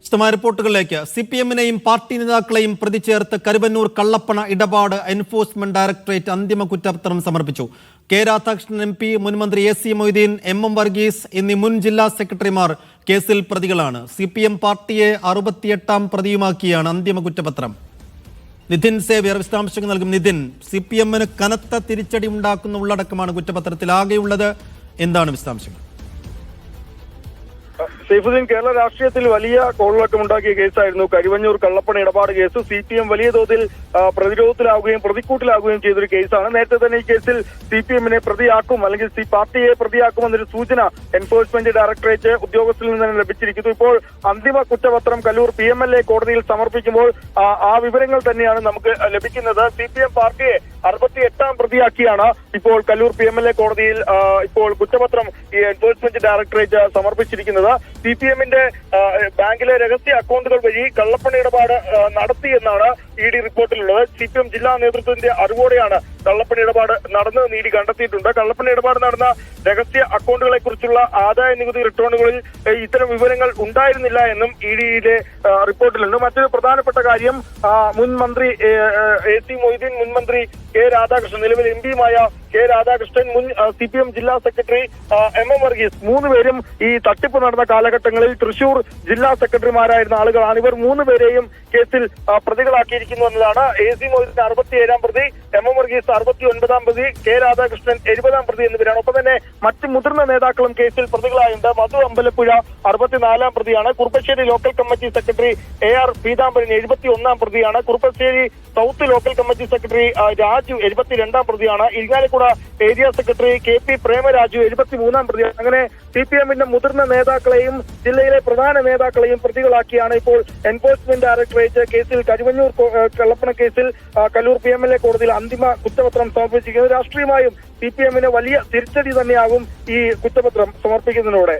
വിശദമായ റിപ്പോർട്ടുകളിലേക്ക്. CPM-നെയും പാർട്ടി നേതാക്കളെയും പ്രതി ചേർത്ത് കരുവന്നൂർ കള്ളപ്പണ ഇടപാട് എൻഫോഴ്സ്മെന്റ് ഡയറക്ടറേറ്റ് അന്തിമ കുറ്റപത്രം സമർപ്പിച്ചു. കെ രാധാകൃഷ്ണൻ MP, മുൻമന്ത്രി AC മൊയ്തീൻ, MM വർഗീസ് എന്നീ മുൻ ജില്ലാ സെക്രട്ടറിമാർ കേസിൽ പ്രതികളാണ്. CPM പാർട്ടിയെ 68ാം പ്രതിയുമാക്കിയാണ് അന്തിമ കുറ്റപത്രം. നിതിൻ സേവ്യർ വിശദാംശങ്ങൾ നൽകും. നിതിൻ, CPM-ന് കനത്ത തിരിച്ചടി ഉണ്ടാക്കുന്ന ഉള്ളടക്കമാണ് കുറ്റപത്രത്തിൽ ആകെയുള്ളത്. എന്താണ് വിശദാംശങ്ങൾ? സൈഫുദ്ദീൻ, കേരള രാഷ്ട്രീയത്തിൽ വലിയ കോളിളക്കമുണ്ടാക്കിയ കേസായിരുന്നു കരുവന്നൂർ കള്ളപ്പണ ഇടപാട് കേസ്. CPM വലിയ തോതിൽ പ്രതിരോധത്തിലാവുകയും പ്രതിക്കൂട്ടിലാവുകയും ചെയ്തൊരു കേസാണ്. നേരത്തെ തന്നെ ഈ കേസിൽ CPM-നെ പ്രതിയാക്കും അല്ലെങ്കിൽ പാർട്ടിയെ പ്രതിയാക്കുമെന്നൊരു സൂചന എൻഫോഴ്സ്മെന്റ് ഡയറക്ടറേറ്റ് ഉദ്യോഗസ്ഥരിൽ നിന്ന് തന്നെ ലഭിച്ചിരിക്കുന്നു. ഇപ്പോൾ അന്തിമ കുറ്റപത്രം കല്ലൂർ PMLA കോടതിയിൽ സമർപ്പിക്കുമ്പോൾ ആ വിവരങ്ങൾ തന്നെയാണ് നമുക്ക് ലഭിക്കുന്നത്. CPM പാർട്ടിയെ 68ാം പ്രതിയാക്കിയാണ് ഇപ്പോൾ കല്ലൂർ PMLA കോടതിയിൽ ഇപ്പോൾ കുറ്റപത്രം ഈ എൻഫോഴ്സ്മെന്റ് ഡയറക്ടറേറ്റ് സമർപ്പിച്ചിരിക്കുന്നത്. CPM-ന്റെ ബാങ്കിലെ രഹസ്യ അക്കൗണ്ടുകൾ വഴി കള്ളപ്പണ ഇടപാട് നടത്തി എന്നാണ് ED റിപ്പോർട്ടിലുള്ളത്. CPM ജില്ലാ നേതൃത്വത്തിന്റെ അറിവോടെയാണ് കള്ളപ്പണ ഇടപാട് നടന്നതെന്ന് ED കണ്ടെത്തിയിട്ടുണ്ട്. കള്ളപ്പണ ഇടപാട് നടന്ന രഹസ്യ അക്കൗണ്ടുകളെ കുറിച്ചുള്ള ആദായ നികുതി റിട്ടേണുകളിൽ ഇത്തരം വിവരങ്ങൾ ഉണ്ടായിരുന്നില്ല എന്നും ED-യിലെ റിപ്പോർട്ടിലുണ്ട്. മറ്റൊരു പ്രധാനപ്പെട്ട കാര്യം, മുൻ മന്ത്രി AC മൊയ്തീൻ, മുൻ മന്ത്രി കെ രാധാകൃഷ്ണൻ, നിലവിൽ MP-യുമായ കെ രാധാകൃഷ്ണൻ, മുൻ CPM ജില്ലാ സെക്രട്ടറി MM വർഗീസ്, മൂന്നുപേരും ഈ തട്ടിപ്പ് നടന്ന കാലഘട്ടങ്ങളിൽ തൃശൂർ ജില്ലാ സെക്രട്ടറിമാരായിരുന്ന ആളുകളാണ്. ഇവർ മൂന്നുപേരെയും കേസിൽ പ്രതികളാക്കിയിരിക്കുന്നു എന്നതാണ്. AC മൊയ്തീൻ 67ാം പ്രതി, MM വർഗീസ് 69ാം പ്രതി, കെ രാധാകൃഷ്ണൻ 70ാം പ്രതി എന്നിവരാണ്. ഒപ്പം തന്നെ മറ്റ് മുതിർന്ന നേതാക്കളും കേസിൽ പ്രതികളായുണ്ട്. മധു അമ്പലപ്പുഴ 64ാം പ്രതിയാണ്. Kuruppassery local committee secretary AR Peethambaran 71ാം പ്രതിയാണ്. Kuruppassery south local committee secretary Raju 72ാം പ്രതിയാണ്. ഇരിങ്ങാലക്കുട ഏരിയ സെക്രട്ടറി KP പ്രേമരാജു 73ാം പ്രതിയാണ്. അങ്ങനെ CPM-ന്റെ മുതിർന്ന നേതാക്കളെയും ജില്ലയിലെ പ്രധാന നേതാക്കളെയും പ്രതികളാക്കിയാണ് ഇപ്പോൾ എൻഫോഴ്സ്മെന്റ് ഡയറക്ടറേറ്റ് കേസിൽ കരുവന്നൂർ കള്ളപ്പണ കേസിൽ കല്ലൂർ PMLA കോടതിയിൽ അന്തിമ കുറ്റപത്രം സമർപ്പിച്ചിരിക്കുന്നത്. രാഷ്ട്രീയമായും CPM-ന് വലിയ തിരിച്ചടി തന്നെയാകും ഈ കുറ്റപത്രം സമർപ്പിക്കുന്നതിലൂടെ.